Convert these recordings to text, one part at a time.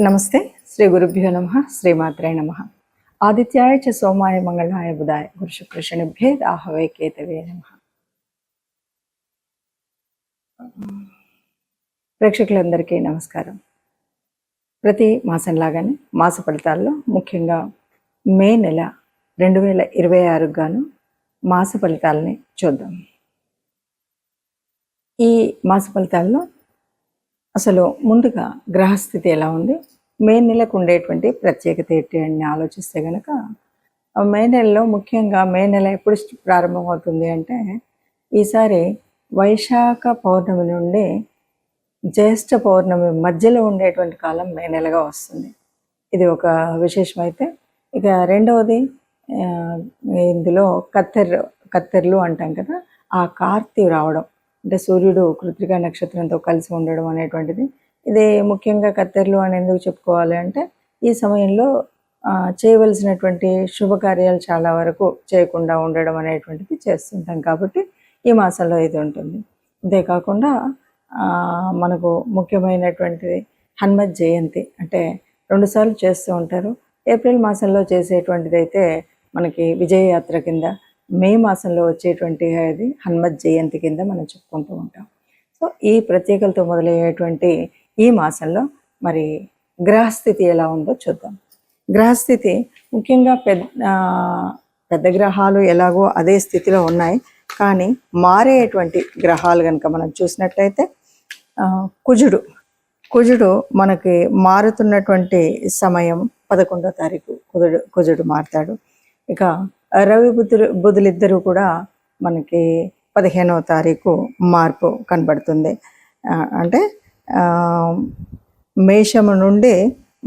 నమస్తే. శ్రీ గురుభ్యో నమః. శ్రీమాత్రే నమః. ఆదిత్యాయ చ సోమాయ మంగళాయ బుధాయ గురు శుక్ర శనిభ్యే రాహవే కేతవే నమః. ప్రేక్షకులందరికీ నమస్కారం. ప్రతి మాసం లాగానే మాస ఫలితాల్లో ముఖ్యంగా మే నెల 2026 గాను మాస ఫలితాలని చూద్దాం. ఈ మాస ఫలితాల్లో అసలు ముందుగా గ్రహస్థితి ఎలా ఉంది, మే నెలకు ఉండేటువంటి ప్రత్యేకత ఏంటి అని ఆలోచిస్తే కనుక, మే నెలలో ముఖ్యంగా మే నెల ఎప్పుడు ప్రారంభమవుతుంది అంటే, ఈసారి వైశాఖ పౌర్ణమి నుండి జ్యేష్ఠ పౌర్ణమి మధ్యలో ఉండేటువంటి కాలం మే నెలగా వస్తుంది. ఇది ఒక విశేషమైతే, ఇక రెండవది ఇందులో కత్తెర్లు అంటాం కదా, ఆ కార్తీ రావడం అంటే సూర్యుడు కృత్తికా నక్షత్రంతో కలిసి ఉండడం అనేటువంటిది. ఇది ముఖ్యంగా కత్తెర్లు అని ఎందుకు చెప్పుకోవాలి అంటే, ఈ సమయంలో చేయవలసినటువంటి శుభకార్యాలు చాలా వరకు చేయకుండా ఉండడం అనేటువంటిది చేస్తుంటాం కాబట్టి ఈ మాసంలో ఇది ఉంటుంది. అంతేకాకుండా మనకు ముఖ్యమైనటువంటిది హనుమత్ జయంతి, అంటే 2 సార్లు చేస్తూ ఉంటారు. ఏప్రిల్ మాసంలో చేసేటువంటిది అయితే మనకి విజయయాత్ర కింద, మే మాసంలో వచ్చేటువంటి అది హనుమత్ జయంతి కింద మనం చెప్పుకుంటూ ఉంటాం. సో ఈ ప్రత్యేకలతో మొదలయ్యేటువంటి ఈ మాసంలో మరి గ్రహస్థితి ఎలా ఉందో చూద్దాం. గ్రహస్థితి ముఖ్యంగా పెద్ద గ్రహాలు ఎలాగో అదే స్థితిలో ఉన్నాయి, కానీ మారేటువంటి గ్రహాలు కనుక మనం చూసినట్లయితే కుజుడు మనకి మారుతున్నటువంటి సమయం 11వ తారీఖు కుజుడు మారుతాడు. ఇక రవి బుధులిద్దరూ కూడా మనకి 15వ తారీఖు మార్పు కనబడుతుంది. అంటే మేషము నుండి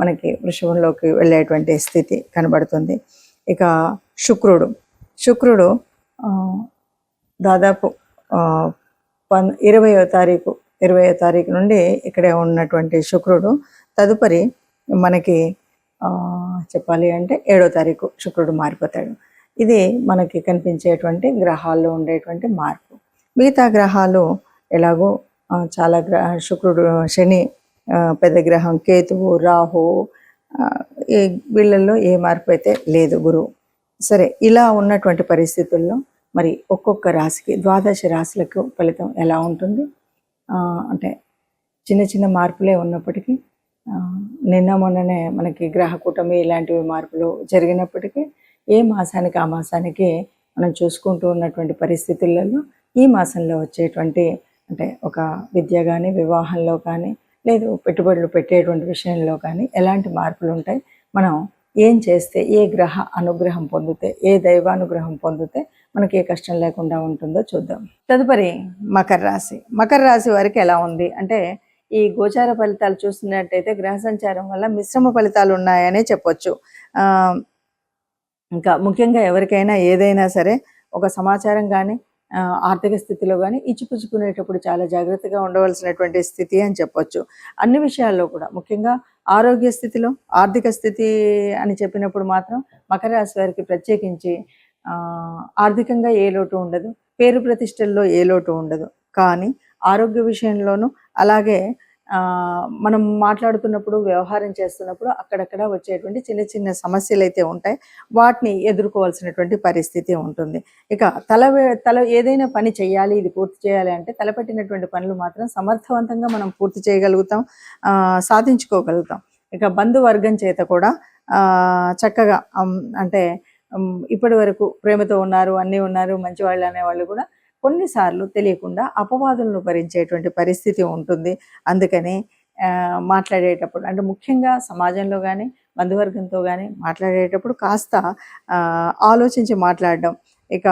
మనకి వృషభంలోకి వెళ్ళేటువంటి స్థితి కనబడుతుంది. ఇక శుక్రుడు దాదాపు 20వ తారీఖు నుండి ఇక్కడే ఉన్నటువంటి శుక్రుడు తదుపరి మనకి చెప్పాలి అంటే 7వ తారీఖు శుక్రుడు మారిపోతాడు. ఇది మనకి కనిపించేటువంటి గ్రహాల్లో ఉండేటువంటి మార్పు. మిగతా గ్రహాలు ఎలాగో చాలా శుక్రుడు, శని, పెద్ద గ్రహం కేతువు, రాహు, వీళ్ళల్లో ఏ మార్పు అయితే లేదు, గురువు. సరే, ఇలా ఉన్నటువంటి పరిస్థితుల్లో మరి ఒక్కొక్క రాశికి 12 రాశులకు ఫలితం ఎలా ఉంటుంది అంటే చిన్న చిన్న మార్పులే ఉన్నప్పటికీ, నిన్న మొన్ననే మనకి గ్రహ కూటమి ఇలాంటివి మార్పులు జరిగినప్పటికీ ఏ మాసానికి ఆ మాసానికి మనం చూసుకుంటూ ఉన్నటువంటి పరిస్థితులలో ఈ మాసంలో వచ్చేటువంటి అంటే ఒక విద్య కానీ, వివాహంలో కానీ, లేదు పెట్టుబడులు పెట్టేటువంటి విషయంలో కానీ ఎలాంటి మార్పులు ఉంటాయి, మనం ఏం చేస్తే, ఏ గ్రహ అనుగ్రహం పొందితే, ఏ దైవానుగ్రహం పొందితే మనకి ఏ కష్టం లేకుండా ఉంటుందో చూద్దాం. తదుపరి మకర రాశి వారికి ఎలా ఉంది అంటే, ఈ గోచార ఫలితాలు చూస్తున్నట్టయితే గ్రహ సంచారం వల్ల మిశ్రమ ఫలితాలు ఉన్నాయనే చెప్పొచ్చు. ఇంకా ముఖ్యంగా ఎవరికైనా ఏదైనా సరే ఒక సమాచారం కానీ, ఆర్థిక స్థితిలో కానీ ఇచ్చిపుచ్చుకునేటప్పుడు చాలా జాగ్రత్తగా ఉండవలసినటువంటి స్థితి అని చెప్పొచ్చు. అన్ని విషయాల్లో కూడా ముఖ్యంగా ఆరోగ్య స్థితిలో, ఆర్థిక స్థితి అని చెప్పినప్పుడు మాత్రం మకర రాశి వారికి ప్రత్యేకించి ఆర్థికంగా ఏ లోటు ఉండదు, పేరు ప్రతిష్టల్లో ఏ లోటు ఉండదు. కానీ ఆరోగ్య విషయంలోనూ అలాగే మనం మాట్లాడుతున్నప్పుడు, వ్యవహారం చేస్తున్నప్పుడు అక్కడక్కడ వచ్చేటువంటి చిన్న చిన్న సమస్యలు అయితే ఉంటాయి, వాటిని ఎదుర్కోవాల్సినటువంటి పరిస్థితి ఉంటుంది. ఇక తల ఏదైనా పని చేయాలి, ఇది పూర్తి చేయాలి అంటే తలపెట్టినటువంటి పనులు మాత్రం సమర్థవంతంగా మనం పూర్తి చేయగలుగుతాం, సాధించుకోగలుగుతాం. ఇక బంధువర్గం చేత కూడా చక్కగా అంటే ఇప్పటి వరకు ప్రేమతో ఉన్నారు, అన్నీ ఉన్నారు, మంచివాళ్ళు అనేవాళ్ళు కూడా కొన్నిసార్లు తెలియకుండా అపవాదులను భరించేటువంటి పరిస్థితి ఉంటుంది. అందుకని మాట్లాడేటప్పుడు అంటే ముఖ్యంగా సమాజంలో కానీ, బంధువర్గంతో కానీ మాట్లాడేటప్పుడు కాస్త ఆలోచించి మాట్లాడడం. ఇక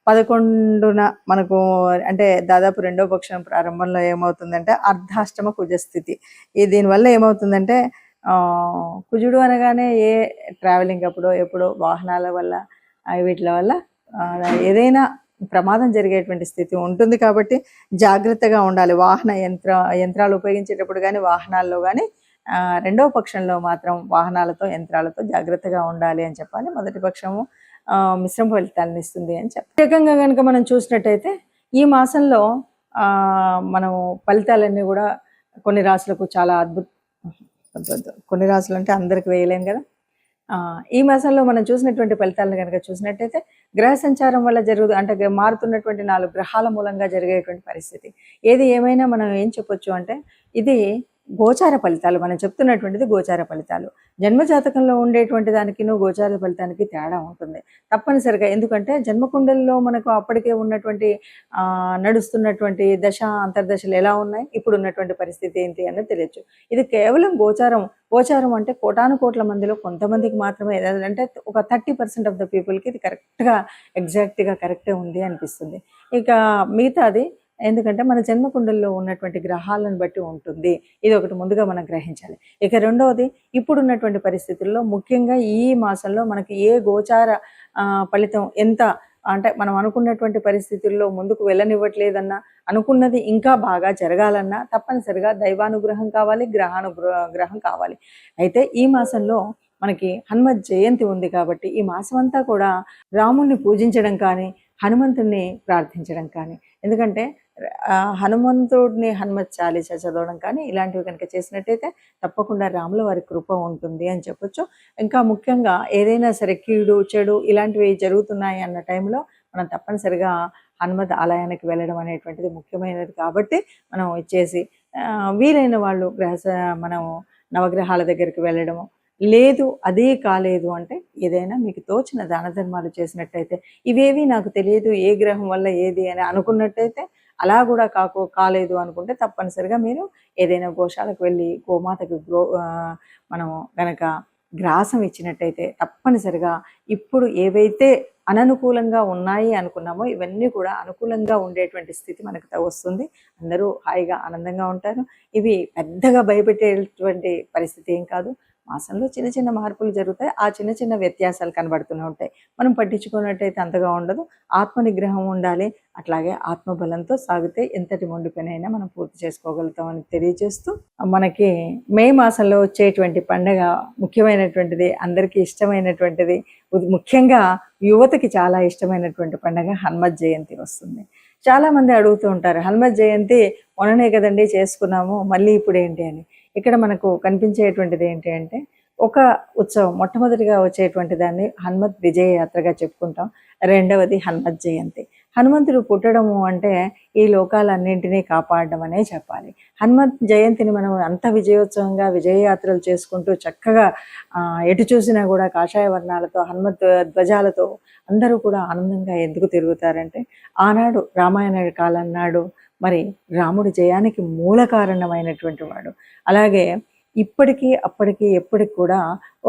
11న మనకు అంటే దాదాపు 2వ పక్షం ప్రారంభంలో ఏమవుతుందంటే అర్ధాష్టమ కుజస్థితి. దీనివల్ల ఏమవుతుందంటే కుజుడు అనగానే ఏ ట్రావెలింగ్ అప్పుడో ఎప్పుడో వాహనాల వల్ల వీటి వల్ల ఏదైనా ప్రమాదం జరిగేటువంటి స్థితి ఉంటుంది కాబట్టి జాగ్రత్తగా ఉండాలి. యంత్రాలు ఉపయోగించేటప్పుడు కానీ, వాహనాల్లో కానీ 2వ పక్షంలో మాత్రం వాహనాలతో, యంత్రాలతో జాగ్రత్తగా ఉండాలి అని చెప్పాలి. మొదటి పక్షము మిశ్రమ ఫలితాలను ఇస్తుంది అని చెప్పాలి. ప్రత్యేకంగా కనుక మనం చూసినట్టయితే ఈ మాసంలో మనం ఫలితాలన్నీ కూడా కొన్ని రాశులకు చాలా వద్దు. కొన్ని రాసులు అంటే అందరికి వేయలేం కదా. ఈ మాసంలో మనం చూసినటువంటి ఫలితాలను కనుక చూసినట్టయితే గ్రహ సంచారం వల్ల అంటే మారుతున్నటువంటి 4 గ్రహాల మూలంగా జరిగేటువంటి పరిస్థితి. ఏది ఏమైనా మనం ఏం చెప్పొచ్చు అంటే ఇది గోచార ఫలితాలు. మనం చెప్తున్నటువంటిది గోచార ఫలితాలు. జన్మజాతకంలో ఉండేటువంటి దానికిను గోచార ఫలితానికి తేడా ఉంటుంది తప్పనిసరిగా. ఎందుకంటే జన్మకుండల్లో మనకు అప్పటికే ఉన్నటువంటి నడుస్తున్నటువంటి దశ అంతర్దశలు ఎలా ఉన్నాయి, ఇప్పుడు ఉన్నటువంటి పరిస్థితి ఏంటి అన్నది తెలియచ్చు. ఇది కేవలం గోచారం అంటే కోటానుకోట్ల మందిలో కొంతమందికి మాత్రమే, అంటే ఒక 30% ఆఫ్ ద పీపుల్కి ఇది కరెక్ట్గా ఎగ్జాక్ట్గా కరెక్టే ఉంది అనిపిస్తుంది. ఇక మిగతాది ఎందుకంటే మన జన్మకుండల్లో ఉన్నటువంటి గ్రహాలను బట్టి ఉంటుంది. ఇది ఒకటి ముందుగా మనం గ్రహించాలి. ఇక రెండవది, ఇప్పుడున్నటువంటి పరిస్థితుల్లో ముఖ్యంగా ఈ మాసంలో మనకి ఏ గోచార ఫలితం ఎంత అంటే మనం అనుకున్నటువంటి పరిస్థితుల్లో ముందుకు వెళ్ళనివ్వట్లేదన్నా, అనుకున్నది ఇంకా బాగా జరగాలన్నా తప్పనిసరిగా దైవానుగ్రహం కావాలి, గ్రహం కావాలి. అయితే ఈ మాసంలో మనకి హనుమత్ జయంతి ఉంది కాబట్టి ఈ మాసం అంతా కూడా రాముణ్ణి పూజించడం కానీ, హనుమంతుణ్ణి ప్రార్థించడం కానీ, ఎందుకంటే హనుమంతుడిని హనుమత్ చాలీసా చదవడం కానీ ఇలాంటివి కనుక చేసినట్టయితే తప్పకుండా రాముల వారి కృప ఉంటుంది అని చెప్పొచ్చు. ఇంకా ముఖ్యంగా ఏదైనా సరే కీడు చెడు ఇలాంటివి జరుగుతున్నాయి అన్న టైంలో మనం తప్పనిసరిగా హనుమత్ ఆలయానికి వెళ్ళడం అనేటువంటిది ముఖ్యమైనది. కాబట్టి మనం ఇచ్చేసి వీలైన వాళ్ళు మనం నవగ్రహాల దగ్గరికి వెళ్ళడము, లేదు అదే కాలేదు అంటే ఏదైనా మీకు తోచిన దాన ధర్మాలు చేసినట్టయితే, ఇవేవి నాకు తెలియదు ఏ గ్రహం వల్ల ఏది అని అనుకున్నట్టయితే, అలా కూడా కాలేదు అనుకుంటే తప్పనిసరిగా మీరు ఏదైనా గోశాలకు వెళ్ళి గోమాతకి మనం కనుక గ్రాసం ఇచ్చినట్టయితే తప్పనిసరిగా ఇప్పుడు ఏవైతే అననుకూలంగా ఉన్నాయి అనుకున్నామో ఇవన్నీ కూడా అనుకూలంగా ఉండేటువంటి స్థితి మనకు వస్తుంది. అందరూ హాయిగా ఆనందంగా ఉంటారు. ఇవి పెద్దగా భయపెట్టేటువంటి పరిస్థితి ఏం కాదు. మాసంలో చిన్న చిన్న మార్పులు జరుగుతాయి. ఆ చిన్న చిన్న వ్యత్యాసాలు కనబడుతూనే ఉంటాయి. మనం పట్టించుకున్నట్టయితే అంతగా ఉండదు. ఆత్మ నిగ్రహం ఉండాలి. అట్లాగే ఆత్మబలంతో సాగితే ఎంతటి మొండి పనైనా మనం పూర్తి చేసుకోగలుగుతామని తెలియజేస్తూ, మనకి మే మాసంలో వచ్చేటువంటి పండగ ముఖ్యమైనటువంటిది, అందరికీ ఇష్టమైనటువంటిది, ముఖ్యంగా యువతకి చాలా ఇష్టమైనటువంటి పండగ హనుమత్ జయంతి వస్తుంది. చాలామంది అడుగుతూ ఉంటారు, హనుమత్ జయంతి మొన్ననే కదండి చేసుకున్నాము, మళ్ళీ ఇప్పుడు ఏంటి అని. ఇక్కడ మనకు కనిపించేటువంటిది ఏంటి అంటే, ఒక ఉత్సవం మొట్టమొదటిగా వచ్చేటువంటి దాన్ని హనుమత్ విజయ యాత్రగా చెప్పుకుంటాం. రెండవది హనుమత్ జయంతి. హనుమంతుడు పుట్టడము అంటే ఈ లోకాలన్నింటినీ కాపాడడం అనే చెప్పాలి. హనుమత్ జయంతిని మనం అంత విజయోత్సవంగా విజయయాత్రలు చేసుకుంటూ చక్కగా ఎటు చూసినా కూడా కాషాయ వర్ణాలతో హనుమత్ ధ్వజాలతో అందరూ కూడా ఆనందంగా ఎందుకు తిరుగుతారంటే, ఆనాడు రామాయణ కాలం నాడు మరి రాముడి జయానికి మూల కారణమైనటువంటి వాడు. అలాగే ఇప్పటికీ అప్పటికి ఎప్పటికి కూడా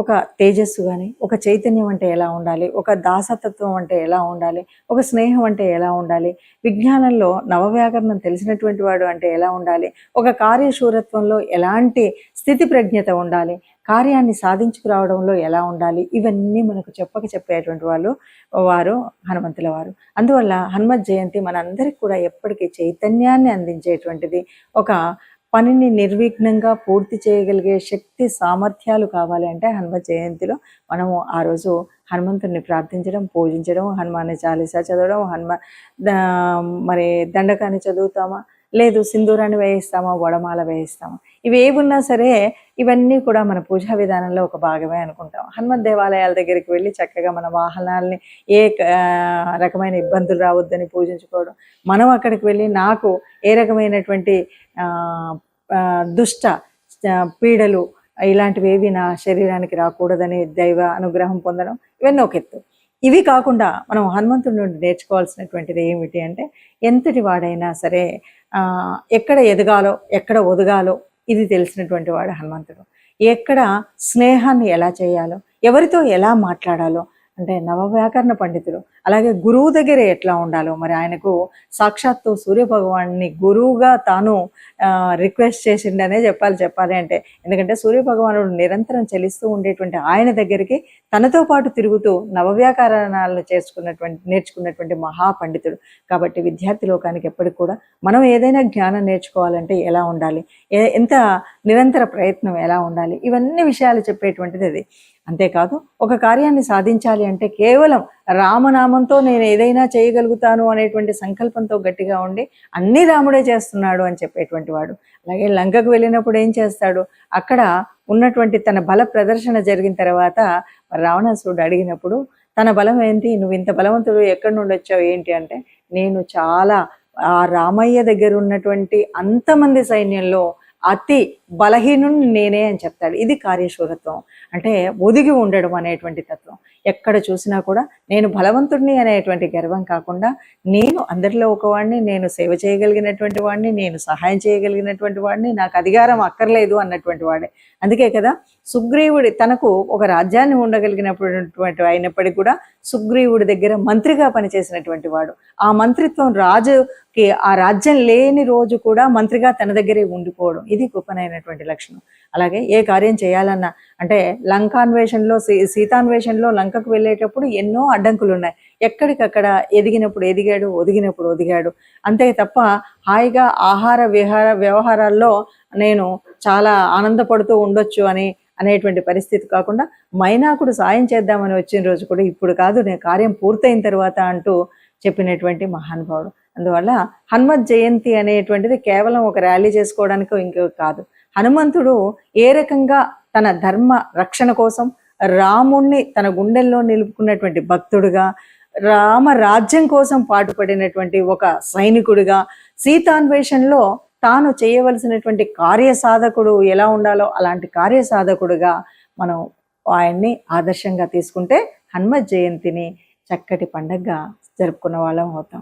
ఒక తేజస్సు కానీ, ఒక చైతన్యం అంటే ఎలా ఉండాలి, ఒక దాసతత్వం అంటే ఎలా ఉండాలి, ఒక స్నేహం అంటే ఎలా ఉండాలి, విజ్ఞానంలో నవవ్యాకరణం తెలిసినటువంటి వాడు అంటే ఎలా ఉండాలి, ఒక కార్యశూరత్వంలో ఎలాంటి స్థితి ప్రజ్ఞత ఉండాలి, కార్యాన్ని సాధించుకురావడంలో ఎలా ఉండాలి, ఇవన్నీ మనకు చెప్పేటువంటి వారు హనుమంతుల వారు. అందువల్ల హనుమత్ జయంతి మనందరికి కూడా ఎప్పటికీ చైతన్యాన్ని అందించేటువంటిది. ఒక పనిని నిర్విఘ్నంగా పూర్తి చేయగలిగే శక్తి సామర్థ్యాలు కావాలి అంటే హనుమత్ జయంతిలో మనము ఆ రోజు హనుమంతుడిని ప్రార్థించడం, పూజించడం, హనుమాన్ చాలీసా చదవడం, మరి దండకాన్ని చదువుతామా, లేదు సింధూరాన్ని వేయిస్తామా, వడమాల వేయిస్తామా, ఇవి ఏమున్నా సరే ఇవన్నీ కూడా మన పూజా విధానంలో ఒక భాగమే అనుకుంటాం. హనుమత్ దేవాలయాల దగ్గరికి వెళ్ళి చక్కగా మన వాహనాలని ఏ రకమైన ఇబ్బందులు రావద్దని పూజించుకోవడం, మనం అక్కడికి వెళ్ళి నాకు ఏ రకమైనటువంటి దుష్ట పీడలు ఇలాంటివి ఏవి నా శరీరానికి రాకూడదని దైవ అనుగ్రహం పొందడం, ఇవన్నీ ఒక ఎత్తు. ఇవి కాకుండా మనం హనుమంతుడి నుండి నేర్చుకోవాల్సినటువంటిది ఏమిటి అంటే, ఎంతటి వాడైనా సరే ఎక్కడ ఎదగాలో ఎక్కడ ఒదగాలో ఇది తెలిసినటువంటి వాడు హనుమంతుడు. ఎక్కడ స్నేహాన్ని ఎలా చేయాలో, ఎవరితో ఎలా మాట్లాడాలో, అంటే నవవ్యాకరణ పండితుడు. అలాగే గురువు దగ్గర ఎట్లా ఉండాలో, మరి ఆయనకు సాక్షాత్తు సూర్యభగవాన్ని గురువుగా తాను రిక్వెస్ట్ చేసిండనే చెప్పాలి అంటే, ఎందుకంటే సూర్యభగవానుడు నిరంతరం చలిస్తూ ఉండేటువంటి ఆయన దగ్గరికి తనతో పాటు తిరుగుతూ నవవ్యాకరణాలను నేర్చుకున్నటువంటి మహాపండితుడు. కాబట్టి విద్యార్థి లోకానికి ఎప్పటికి కూడా మనం ఏదైనా జ్ఞానం నేర్చుకోవాలంటే ఎలా ఉండాలి, ఎంత నిరంతర ప్రయత్నం ఎలా ఉండాలి, ఇవన్నీ విషయాలు చెప్పేటువంటిది అది. అంతేకాదు ఒక కార్యాన్ని సాధించాలి అంటే కేవలం రామనామంతో నేను ఏదైనా చేయగలుగుతాను అనేటువంటి సంకల్పంతో గట్టిగా ఉండి అన్నీ రాముడే చేస్తున్నాడు అని చెప్పేటువంటి వాడు. అలాగే లంకకు వెళ్ళినప్పుడు ఏం చేస్తాడు, అక్కడ ఉన్నటువంటి తన బల ప్రదర్శన జరిగిన తర్వాత రావణాసురుడు అడిగినప్పుడు తన బలం ఏంటి, నువ్వు ఇంత బలవంతుడు ఎక్కడి నుండి వచ్చావు ఏంటి అంటే, నేను చాలా ఆ రామయ్య దగ్గర ఉన్నటువంటి అంతమంది సైన్యంలో అతి బలహీనుని నేనే అని చెప్తాడు. ఇది కార్యశూరత్వం అంటే ఒదిగి ఉండడం అనేటువంటి తత్వం. ఎక్కడ చూసినా కూడా నేను బలవంతుడిని అనేటువంటి గర్వం కాకుండా నేను అందరిలో ఒకవాడిని, నేను సేవ చేయగలిగినటువంటి వాడిని, నేను సహాయం చేయగలిగినటువంటి వాడిని, నాకు అధికారం అక్కర్లేదు అన్నటువంటి వాడే. అందుకే కదా సుగ్రీవుడి తనకు ఒక రాజ్యాన్ని ఉండగలిగినటువంటి అయినప్పటికీ కూడా సుగ్రీవుడి దగ్గర మంత్రిగా పనిచేసినటువంటి వాడు. ఆ మంత్రిత్వం రాజుకి ఆ రాజ్యం లేని రోజు కూడా మంత్రిగా తన దగ్గరే ఉండిపోవడం, ఇది గొప్పనైనటువంటి లక్షణం. అలాగే ఏ కార్యం చేయాలన్నా అంటే లంకాన్వేషణలో సీతాన్వేషణలో లంకకు వెళ్ళేటప్పుడు ఎన్నో అడ్డంకులు ఉన్నాయి. ఎక్కడికక్కడ ఎదిగినప్పుడు ఎదిగాడు, ఒదిగినప్పుడు ఒదిగాడు. అంతే తప్ప హాయిగా ఆహార వ్యవహారాల్లో నేను చాలా ఆనందపడుతూ ఉండొచ్చు అనేటువంటి పరిస్థితి కాకుండా మైనాకుడు సాయం చేద్దామని వచ్చిన రోజు కూడా ఇప్పుడు కాదు, నేను కార్యం పూర్తయిన తర్వాత అంటూ చెప్పినటువంటి మహానుభావుడు. అందువల్ల హనుమత్ జయంతి అనేటువంటిది కేవలం ఒక ర్యాలీ చేసుకోవడానికో ఇంకో కాదు. హనుమంతుడు ఏ రకంగా తన ధర్మ రక్షణ కోసం రాముణ్ణి తన గుండెల్లో నిలుపుకున్నటువంటి భక్తుడుగా, రామ రాజ్యం కోసం పాటుపడినటువంటి ఒక సైనికుడిగా, సీతాన్వేషణలో తాను చేయవలసినటువంటి కార్యసాధకుడు ఎలా ఉండాలో అలాంటి కార్యసాధకుడుగా మనం ఆయన్ని ఆదర్శంగా తీసుకుంటే హనుమత్ జయంతిని చక్కటి పండగగా జరుపుకున్న వాళ్ళం అవుతాం.